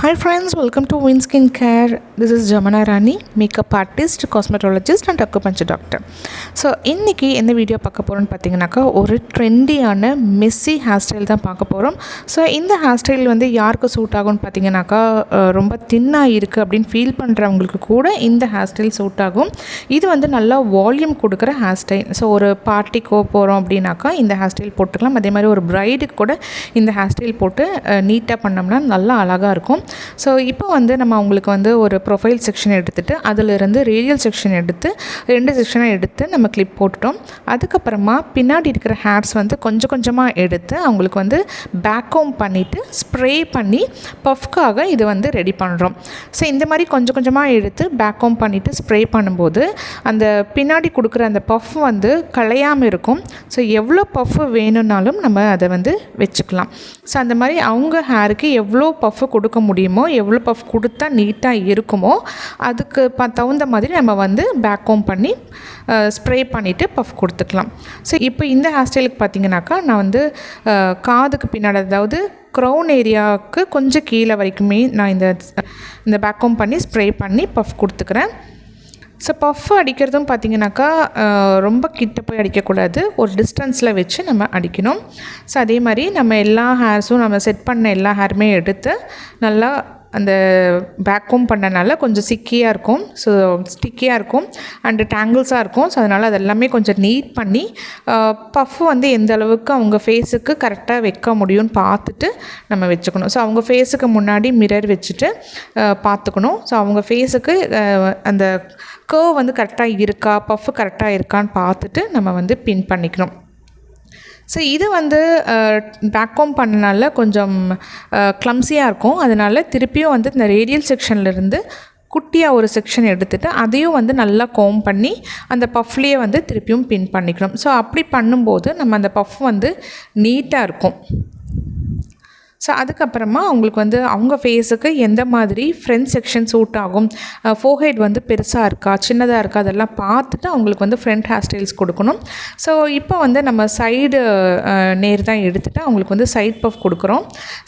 Hi friends, welcome to Win Skin Care. This is Jamana Rani, makeup artist, cosmetologist and acupuncture doctor. So இன்னைக்கு என்ன video பார்க்க போறோம்னு பாத்தீங்கன்னாக்கா ஒரு ட்ரெண்டியான Messi hair style தான் பார்க்க போறோம். ஸோ இந்த ஹேர் ஸ்டைல் வந்து யாருக்கு சூட் ஆகும்னு பார்த்தீங்கன்னாக்கா ரொம்ப தின்னாக இருக்குது அப்படின்னு ஃபீல் பண்ணுறவங்களுக்கு கூட இந்த ஹேர் ஸ்டைல் சூட் ஆகும். இது வந்து நல்லா வால்யூம் கொடுக்குற ஹேர் ஸ்டைல். ஸோ ஒரு பார்ட்டிக்கோ போகிறோம் அப்படின்னாக்கா இந்த ஹேர் ஸ்டைல் போட்டுக்கலாம். அதே மாதிரி ஒரு பிரைடுக்கு கூட இந்த ஹேர் ஸ்டைல் போட்டு நீட்டாக பண்ணோம்னா நல்லா அழகாக இருக்கும். ஸோ இப்போ வந்து நம்ம அவங்களுக்கு வந்து ஒரு ப்ரொஃபைல் செக்ஷன் எடுத்துகிட்டு அதிலிருந்து ரேடியல் செக்ஷன் எடுத்து 2 செக்ஷனாக எடுத்து நம்ம கிளிப் போட்டுட்டோம். அதுக்கப்புறமா பின்னாடி இருக்கிற ஹேர்ஸ் வந்து கொஞ்சம் கொஞ்சமாக எடுத்து அவங்களுக்கு வந்து பேக்கோம் பண்ணிவிட்டு ஸ்ப்ரே பண்ணி பஃப்காக இது வந்து ரெடி பண்ணுறோம். ஸோ இந்த மாதிரி கொஞ்சம் கொஞ்சமாக எடுத்து பேக்கோம் பண்ணிவிட்டு ஸ்ப்ரே பண்ணும்போது அந்த பின்னாடி கொடுக்குற அந்த பஃப் வந்து களையாமல் இருக்கும். ஸோ எவ்வளோ பஃப் வேணும்னாலும் நம்ம அதை வந்து வச்சுக்கலாம். ஸோ அந்த மாதிரி அவங்க ஹேருக்கு எவ்வளோ பஃப் கொடுக்க முடியுமோ, எவ்வளோ பஃப் கொடுத்தா நீட்டாக இருக்குமோ அதுக்கு தகுந்த மாதிரி நம்ம வந்து பேக்கோம் பண்ணி ஸ்ப்ரே பண்ணிவிட்டு பஃப் கொடுத்துக்கலாம். ஸோ இப்போ இந்த ஹேர் ஸ்டைலுக்கு பார்த்திங்கனாக்கா நான் வந்து காதுக்கு பின்னாடி, அதாவது க்ரௌன் ஏரியாவுக்கு கொஞ்சம் கீழே வரைக்குமே நான் இந்த பேக்கோம் பண்ணி ஸ்ப்ரே பண்ணி பஃப் கொடுத்துக்கிறேன். ஸோ பஃப் அடிக்கிறதும் பார்த்திங்கனாக்கா ரொம்ப கிட்ட போய் அடிக்கக்கூடாது, ஒரு டிஸ்டன்ஸில் வச்சு நம்ம அடிக்கணும். ஸோ அதே மாதிரி நம்ம எல்லா ஹேர்ஸும் நம்ம செட் பண்ண எல்லா ஹேருமே எடுத்து நல்லா அந்த பேக்கோம் பண்ணனால கொஞ்சம் சிக்கியாக இருக்கும், ஸோ ஸ்டிக்கியாக இருக்கும் அண்டு டேங்கிள்ஸாக இருக்கும். ஸோ அதனால் அதெல்லாமே கொஞ்சம் நீட் பண்ணி பஃப் வந்து எந்த அளவுக்கு அவங்க ஃபேஸுக்கு கரெக்டாக வைக்க முடியும்னு பார்த்துட்டு நம்ம வச்சுக்கணும். ஸோ அவங்க ஃபேஸுக்கு முன்னாடி மிரர் வச்சுட்டு பார்த்துக்கணும். ஸோ அவங்க ஃபேஸுக்கு அந்த கர்வ் வந்து கரெக்டாக இருக்கா, பஃப் கரெக்டாக இருக்கான்னு பார்த்துட்டு நம்ம வந்து பின் பண்ணிக்கணும். ஸோ இது வந்து பேக்கோம் பண்ணனால கொஞ்சம் க்ளம்ஸியாக இருக்கும். அதனால் திருப்பியும் வந்து இந்த ரேடியல் செக்ஷன்லேருந்து குட்டியாக ஒரு செக்ஷன் எடுத்துகிட்டு அதையும் வந்து நல்லா கோம் பண்ணி அந்த பஃப்லேயே வந்து திருப்பியும் பின் பண்ணிக்கணும். ஸோ அப்படி பண்ணும்போது நம்ம அந்த பஃப் வந்து நீட்டாக இருக்கும். ஸோ அதுக்கப்புறமா அவங்களுக்கு வந்து அவங்க ஃபேஸுக்கு எந்த மாதிரி ஃப்ரண்ட் செக்ஷன் சூட் ஆகும், ஃபோர்ஹெட் வந்து பெருசாக இருக்கா சின்னதாக இருக்கா அதெல்லாம் பார்த்துட்டு அவங்களுக்கு வந்து ஃப்ரண்ட் ஹேர் ஸ்டைல்ஸ் கொடுக்கணும். ஸோ இப்போ வந்து நம்ம சைடு நேர் தான் எடுத்துகிட்டு அவங்களுக்கு வந்து சைட் பஃப் கொடுக்குறோம்.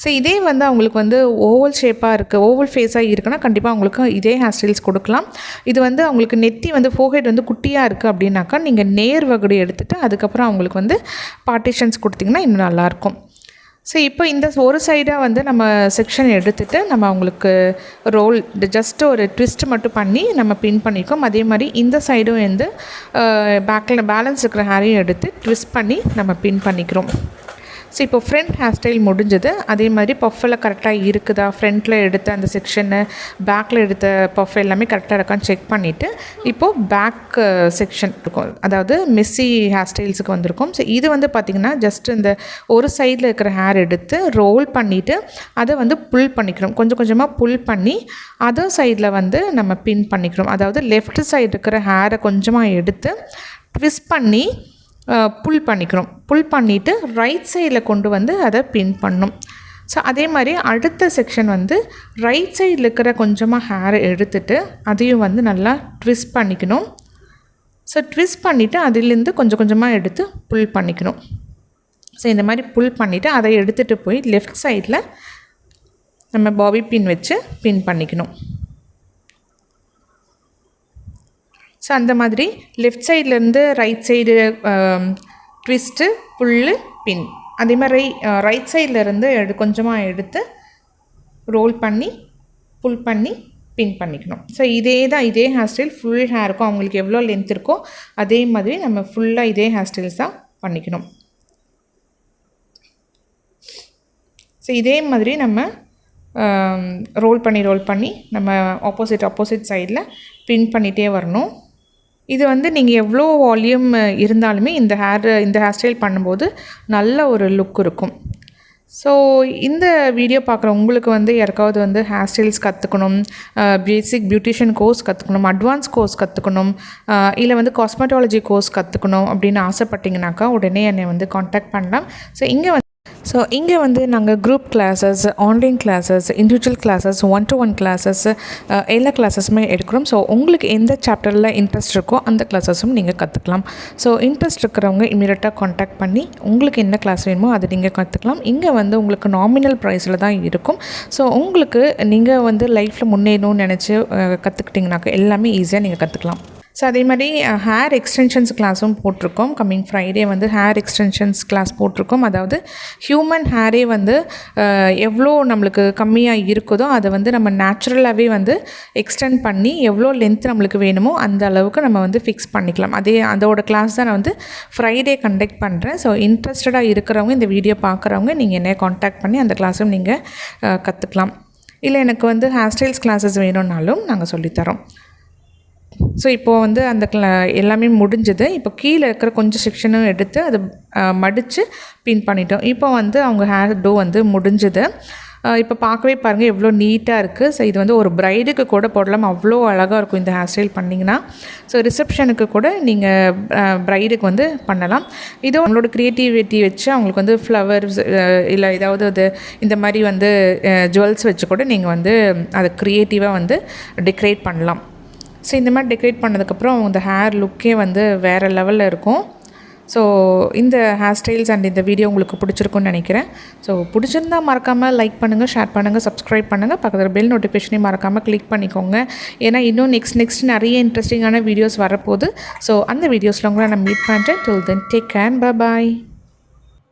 ஸோ இதே வந்து அவங்களுக்கு வந்து ஓவல் ஷேப்பாக இருக்குது, ஓவல் ஃபேஸாக இருக்குன்னா கண்டிப்பாக அவங்களுக்கு இதே ஹேர் ஸ்டைல்ஸ் கொடுக்கலாம். இது வந்து அவங்களுக்கு நெத்தி வந்து ஃபோர்ஹெட் வந்து குட்டியாக இருக்குது அப்படின்னாக்கா நீங்கள் நேர் வகுடு எடுத்துகிட்டு அதுக்கப்புறம் அவங்களுக்கு வந்து பார்ட்டிஷன்ஸ் கொடுத்திங்கன்னா இன்னும் நல்லாயிருக்கும். ஸோ இப்போ இந்த ஒரு சைடாக வந்து நம்ம செக்ஷன் எடுத்துகிட்டு நம்ம அவங்களுக்கு ரோல் ஜஸ்ட்டு ஒரு ட்விஸ்ட் மட்டும் பண்ணி நம்ம பின் பண்ணிக்கோம். அதே மாதிரி இந்த சைடும் வந்து பேக்கில் பேலன்ஸ் இருக்கிற ஹேரையும் எடுத்து ட்விஸ்ட் பண்ணி நம்ம பின் பண்ணிக்கிறோம். ஸோ இப்போ ஃப்ரண்ட் ஹேர் ஸ்டைல் முடிஞ்சது. அதே மாதிரி பஃப்பில் கரெக்டாக இருக்குதா, ஃப்ரண்ட்டில் எடுத்த அந்த செக்ஷனு பேக்கில் எடுத்த பஃப் எல்லாமே கரெக்டாக இருக்கான்னு செக் பண்ணிவிட்டு இப்போது பேக் செக்ஷன் இருக்கும், அதாவது மெஸ்ஸி ஹேர் ஸ்டைல்ஸுக்கு வந்திருக்கும். ஸோ இது வந்து பார்த்திங்கன்னா ஜஸ்ட் இந்த ஒரு சைடில் இருக்கிற ஹேர் எடுத்து ரோல் பண்ணிவிட்டு அதை வந்து புல் பண்ணிக்கிறோம். கொஞ்சம் கொஞ்சமாக புல் பண்ணி அதர் சைடில் வந்து நம்ம பின் பண்ணிக்கிறோம். அதாவது லெஃப்ட் சைடு இருக்கிற ஹேரை கொஞ்சமாக எடுத்து ட்விஸ்ட் பண்ணி புல் பண்ணிக்கிறோம். புல் பண்ணிவிட்டு ரைட் சைடில் கொண்டு வந்து அதை பின் பண்ணணும். ஸோ அதே மாதிரி அடுத்த செக்ஷன் வந்து ரைட் சைடில் இருக்கிற கொஞ்சமாக ஹேரை எடுத்துகிட்டு அதையும் வந்து நல்லா ட்விஸ்ட் பண்ணிக்கணும். ஸோ ட்விஸ்ட் பண்ணிவிட்டு அதிலேருந்து கொஞ்சம் கொஞ்சமாக எடுத்து புல் பண்ணிக்கணும். ஸோ இந்த மாதிரி புல் பண்ணிவிட்டு அதை எடுத்துகிட்டு போய் லெஃப்ட் சைடில் நம்ம பாபி பின் வச்சு பின் பண்ணிக்கணும். ஸோ அந்த மாதிரி லெஃப்ட் சைட்லேருந்து ரைட் சைடு ட்விஸ்ட்டு புல்லு பின், அதே மாதிரி ரைட் சைட்லேருந்து கொஞ்சமாக எடுத்து ரோல் பண்ணி புல் பண்ணி பின் பண்ணிக்கணும். ஸோ இதே ஹேர் ஸ்டைல் ஃபுல் ஹேருக்கும் அவங்களுக்கு எவ்வளோ லென்த் இருக்கோ அதே மாதிரி நம்ம ஃபுல்லாக இதே ஹேர் ஸ்டைல்ஸ் தான் பண்ணிக்கணும். ஸோ இதே மாதிரி நம்ம ரோல் பண்ணி நம்ம ஆப்போசிட் சைடில் பின் பண்ணிகிட்டே வரணும். இது வந்து நீங்கள் எவ்வளோ வால்யூம் இருந்தாலுமே இந்த ஹேர் ஸ்டைல் பண்ணும்போது நல்ல ஒரு லுக் இருக்கும். ஸோ இந்த வீடியோ பார்க்குற உங்களுக்கு வந்து யாருக்காவது வந்து ஹேர் ஸ்டைல்ஸ் கற்றுக்கணும், பேசிக் பியூட்டிஷியன் கோர்ஸ் கற்றுக்கணும், அட்வான்ஸ் கோர்ஸ் கற்றுக்கணும், இல்லை வந்து காஸ்மெட்டாலஜி கோர்ஸ் கற்றுக்கணும் அப்படின்னு ஆசைப்பட்டிங்கனாக்கா உடனே என்னை வந்து காண்டாக்ட் பண்ணலாம். ஸோ இங்கே வந்து ஸோ இங்கே வந்து நாங்கள் group classes, online classes, individual classes, 1-to-1 classes எல்லா கிளாஸஸுமே எடுக்கிறோம். ஸோ உங்களுக்கு எந்த சாப்டரில் இன்ட்ரெஸ்ட் இருக்கோ அந்த கிளாஸஸும் நீங்கள் கற்றுக்கலாம். ஸோ இன்ட்ரெஸ்ட் இருக்கிறவங்க இமீடியட்டாக காண்டாக்ட் பண்ணி உங்களுக்கு என்ன கிளாஸ் வேணுமோ அதை நீங்கள் கற்றுக்கலாம். இங்கே வந்து உங்களுக்கு நாமினல் ப்ரைஸில் தான் இருக்கும். ஸோ உங்களுக்கு நீங்கள் வந்து லைஃப்பில் முன்னேறணும்னு நினச்சி கற்றுக்கிட்டிங்கனாக்கா எல்லாமே ஈஸியாக நீங்கள் கற்றுக்கலாம். ஸோ அதே மாதிரி ஹேர் எக்ஸ்டென்ஷன்ஸ் கிளாஸும் போட்டிருக்கோம். கம்மிங் ஃப்ரைடே வந்து ஹேர் எக்ஸ்டென்ஷன்ஸ் கிளாஸ் போட்டிருக்கோம். அதாவது ஹியூமன் ஹேரே வந்து எவ்வளோ நம்மளுக்கு கம்மியாக இருக்குதோ அதை வந்து நம்ம நேச்சுரலாகவே வந்து எக்ஸ்டெண்ட் பண்ணி எவ்வளோ லென்த் நம்மளுக்கு வேணுமோ அந்த அளவுக்கு நம்ம வந்து ஃபிக்ஸ் பண்ணிக்கலாம். அதோட கிளாஸ் தான் நான் வந்து ஃப்ரைடே கண்டக்ட் பண்ணுறேன். ஸோ இன்ட்ரெஸ்டடாக இருக்கிறவங்க, இந்த வீடியோ பார்க்குறவங்க நீங்கள் என்னை காண்டாக்ட் பண்ணி அந்த கிளாஸும் நீங்கள் கற்றுக்கலாம். இல்லை எனக்கு வந்து ஹேர் ஸ்டைல்ஸ் கிளாஸஸ் வேணும்னாலும் நாங்கள் சொல்லித்தரோம். ஸோ இப்போது வந்து அந்த எல்லாமே முடிஞ்சது. இப்போ கீழே இருக்கிற கொஞ்சம் செக்ஷனும் எடுத்து அதை மடித்து பின் பண்ணிட்டோம். இப்போ வந்து அவங்க ஹேர் டோ வந்து முடிஞ்சது. இப்போ பார்க்கவே பாருங்கள் எவ்வளோ நீட்டாக இருக்குது. ஸோ இது வந்து ஒரு ப்ரைடுக்கு கூட போடலாம், அவ்வளோ அழகாக இருக்கும் இந்த ஹேர் ஸ்டைல் பண்ணிங்கன்னா. ஸோ ரிசப்ஷனுக்கு கூட நீங்கள் ப்ரைடுக்கு வந்து பண்ணலாம். இதோ அவங்களோட க்ரியேட்டிவிட்டி வச்சு அவங்களுக்கு வந்து ஃப்ளவர்ஸ் இல்லை ஏதாவது அது இந்த மாதிரி வந்து ஜுவல்ஸ் வச்சு கூட நீங்கள் வந்து அதை க்ரியேட்டிவாக வந்து டெக்கரேட் பண்ணலாம். ஸோ இந்த மாதிரி டெக்கரேட் பண்ணதுக்கப்புறம் அந்த ஹேர் லுக்கே வந்து வேறு லெவலில் இருக்கும். ஸோ இந்த ஹேர் ஸ்டைல்ஸ் அண்ட் இந்த வீடியோ உங்களுக்கு பிடிச்சிருக்குன்னு நினைக்கிறேன். ஸோ பிடிச்சிருந்தால் மறக்காமல் லைக் பண்ணுங்கள், ஷேர் பண்ணுங்கள், சப்ஸ்கிரைப் பண்ணுங்கள். பக்கத்தில் பெல் நோட்டிஃபிகேஷனையும் மறக்காமல் கிளிக் பண்ணிக்கோங்க. ஏன்னா இன்னும் நெக்ஸ்ட் நிறைய இன்ட்ரெஸ்டிங்கான வீடியோஸ் வரப்போகுது. ஸோ அந்த வீடியோஸில் உங்களை நான் மீட் பண்ணுறேன். Till then take care, bye பாய்.